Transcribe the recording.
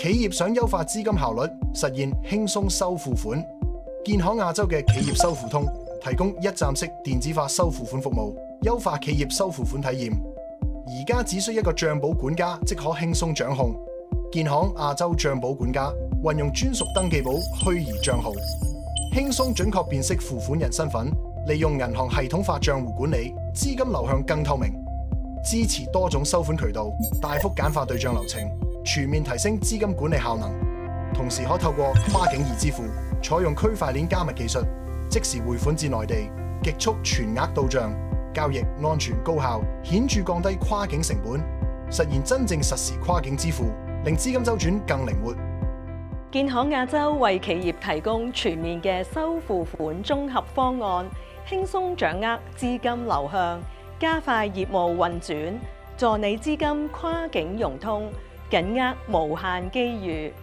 企業想優化資金效率，實現輕鬆收付款，建行亞洲嘅企業收付通提供一站式電子化收付款服務，優化企業收付款體驗。而家只需一個帳簿管家即可輕鬆掌控。建行亞洲帳簿管家運用專屬登記簿虛擬帳號，輕鬆準確辨識付款人身份，利用銀行系統化帳戶管理，資金流向更透明，支持多種收款渠道，大幅簡化對帳流程，全面提升資金管理效能。同時可透過跨境易支付，採用區塊鏈加密技術，即時匯款至內地，極速全額到帳，交易安全高效，顯著降低跨境成本，實現真正實時跨境支付，令資金周轉更靈活。建行亞洲為企業提供全面嘅收付款綜合方案，輕鬆掌握資金流向，加快業務運轉，助你資金跨境融通，緊握無限機遇。